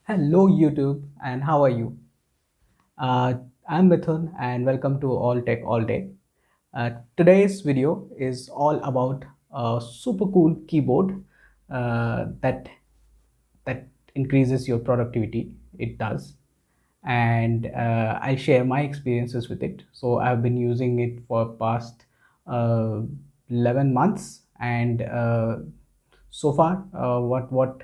Hello YouTube, and how are you? Uh, I'm Mithun and welcome to All Tech All Day. Today's video is all about a super cool keyboard that increases your productivity. It does, and I'll share my experiences with it. So I've been using it for past uh, 11 months, and so far, what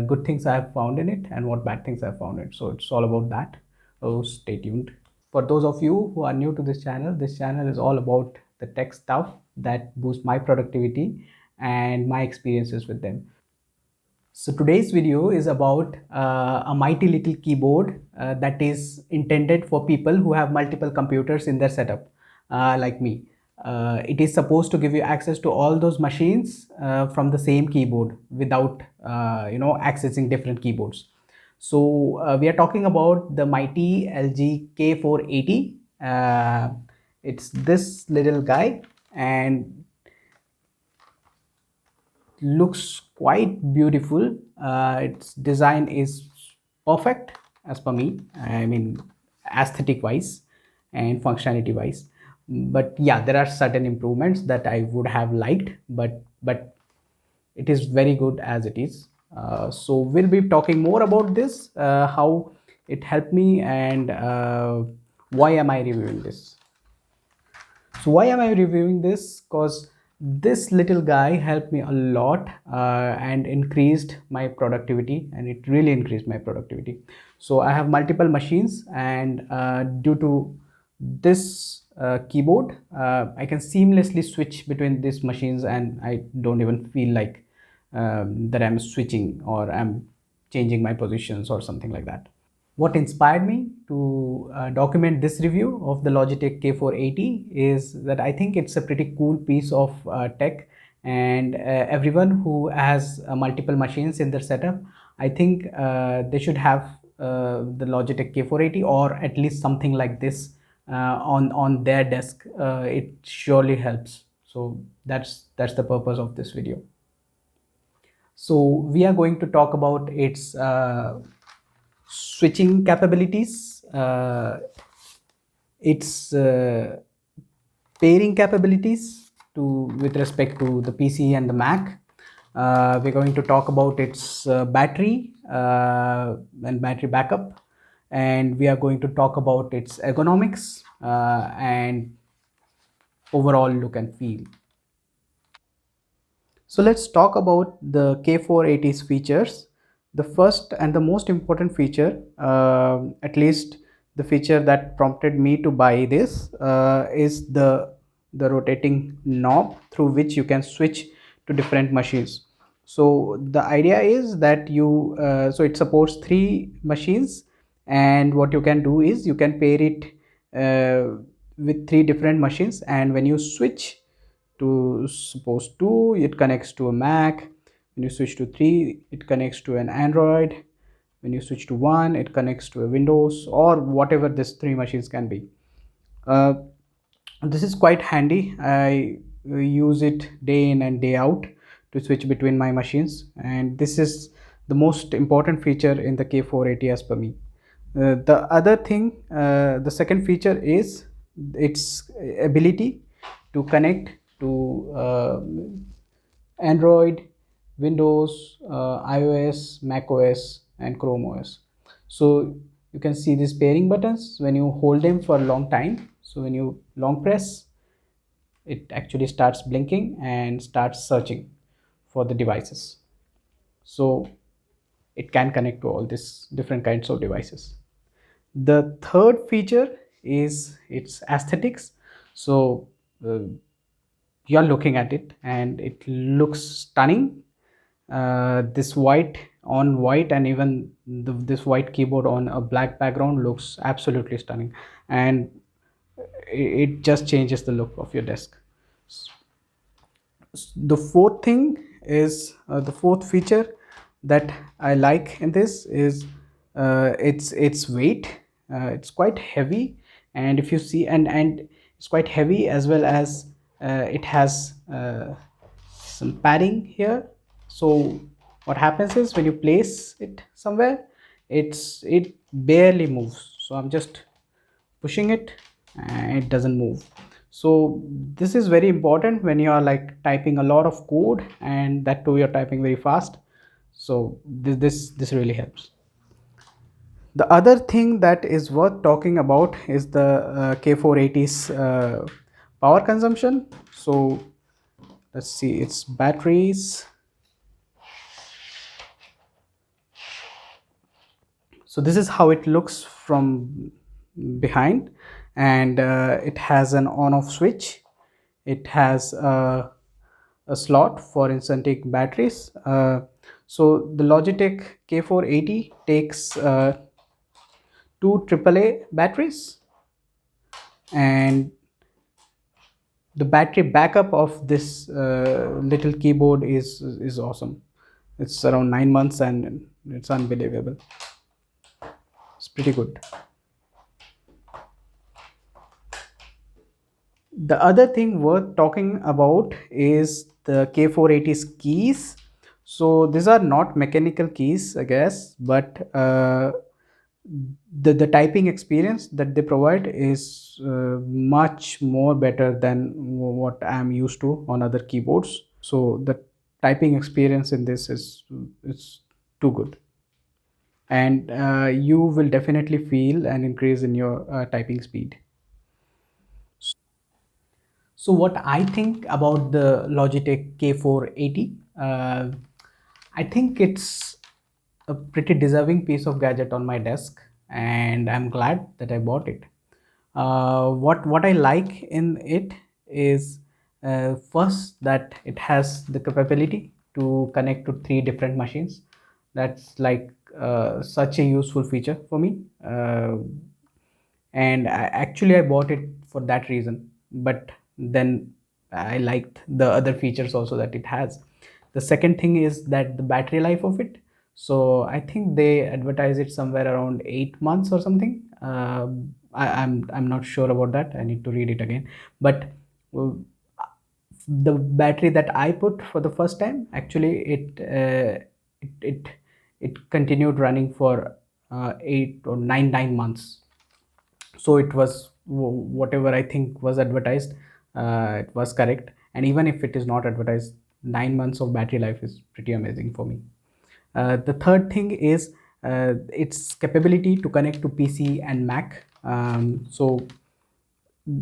good things I have found in it and what bad things I've found in it. So it's all about that. So stay tuned. For those of you who are new to this channel is all about the tech stuff that boost my productivity and my experiences with them. So today's video is about a mighty little keyboard that is intended for people who have multiple computers in their setup, like me. It is supposed to give you access to all those machines from the same keyboard without, accessing different keyboards. So we are talking about the mighty LG K480. It's this little guy, and looks quite beautiful. Its design is perfect as per me. I mean, aesthetic wise and functionality wise. But yeah, there are certain improvements that I would have liked, but it is very good as it is. So we'll be talking more about this, how it helped me, and why am I reviewing this. So why am I reviewing this? Because this little guy helped me a lot and increased my productivity, and it really increased my productivity. So I have multiple machines, and due to this keyboard, I can seamlessly switch between these machines, and I don't even feel like that I'm switching or I'm changing my positions or something like that. What inspired me to document this review of the Logitech K480 is that I think it's a pretty cool piece of tech, and everyone who has multiple machines in their setup, I think they should have the Logitech K480 or at least something like this on their desk. It surely helps. So that's the purpose of this video. So we are going to talk about its switching capabilities, its pairing capabilities to with respect to the PC and the Mac. We're going to talk about its battery and battery backup, and we are going to talk about its ergonomics and overall look and feel. So let's talk about the K480's features. The first and the most important feature, at least the feature that prompted me to buy this, is the rotating knob through which you can switch to different machines. So the idea is that so it supports three machines, and what you can do is you can pair it with three different machines, and when you switch to suppose 2, it connects to a Mac. When you switch to 3, it connects to an Android. When you switch to 1, it connects to a Windows, or whatever these three machines can be. uh, this is quite handy. I use it day in and day out to switch between my machines, and this is the most important feature in the K480 as per me. The other thing, the second feature is its ability to connect to Android, Windows, iOS, Mac OS, and Chrome OS. So you can see these pairing buttons when you hold them for a long time. So when you long press, it actually starts blinking and starts searching for the devices. So it can connect to all these different kinds of devices. The third feature is its aesthetics. So uh, you're looking at it and it looks stunning. This white on white, and even this white keyboard on a black background looks absolutely stunning, and it just changes the look of your desk. The fourth thing is the fourth feature that I like in this is its weight. It's quite heavy, and if you see, and it's quite heavy as well as it has some padding here. So what happens is when you place it somewhere, it barely moves. So I'm just pushing it and it doesn't move. So this is very important when you are like typing a lot of code, and that too you're typing very fast. So this really helps. The other thing that is worth talking about is the K480's power consumption. So let's see its batteries. So this is how it looks from behind, and it has an on off switch. It has a slot for instant batteries. So the Logitech K480 takes two AAA batteries, and the battery backup of this little keyboard is awesome. It's around 9 months and it's unbelievable. It's pretty good. The other thing worth talking about is the K480's keys. So these are not mechanical keys, I guess, but the typing experience that they provide is much more better than what I'm used to on other keyboards. So the typing experience in this is too good, and you will definitely feel an increase in your typing speed. So what I think about the Logitech K480, I think it's a pretty deserving piece of gadget on my desk, and I'm glad that I bought it. What I like in it is first that it has the capability to connect to three different machines. That's like such a useful feature for me. And actually I bought it for that reason, but then I liked the other features also that it has. The second thing is that the battery life of it. So I think they advertise it somewhere around 8 months or something. I'm not sure about that. I need to read it again. But uh, the battery that I put for the first time, actually it continued running for 8 or 9 months. So it was whatever I think was advertised, it was correct. And even if it is not advertised, 9 months of battery life is pretty amazing for me. The third thing is its capability to connect to PC and Mac. So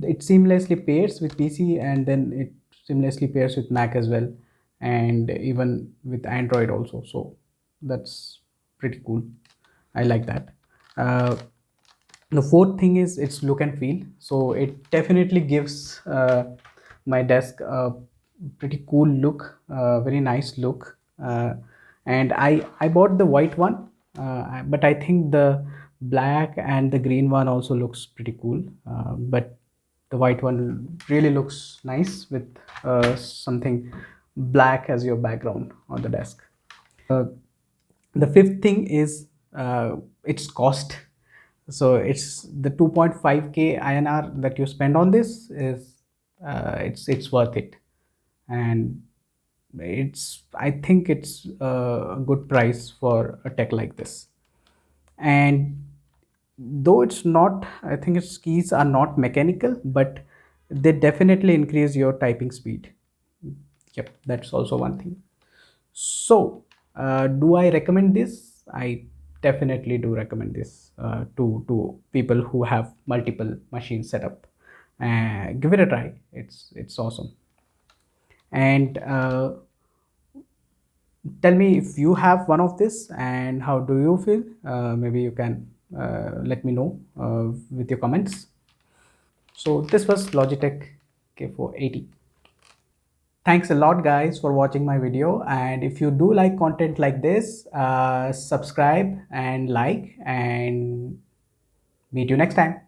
it seamlessly pairs with PC, and then it seamlessly pairs with Mac as well, and even with Android also. So that's pretty cool. I like that. uh, the fourth thing is its look and feel. So it definitely gives my desk a pretty cool look, very nice look. And I bought the white one, but I think the black and the green one also looks pretty cool. But the white one really looks nice with something black as your background on the desk. The fifth thing is its cost. So it's the 2.5k INR that you spend on this is it's worth it. And I think it's a good price for a tech like this. And though it's not, I think its keys are not mechanical, but they definitely increase your typing speed. Yep, that's also one thing. So do I recommend this? I definitely do recommend this to people who have multiple machines set up. Give it a try. It's awesome. And tell me if you have one of this and how do you feel. Maybe you can let me know with your comments. So this was Logitech K480. Thanks a lot guys for watching my video, and if you do like content like this, subscribe and like, and meet you next time.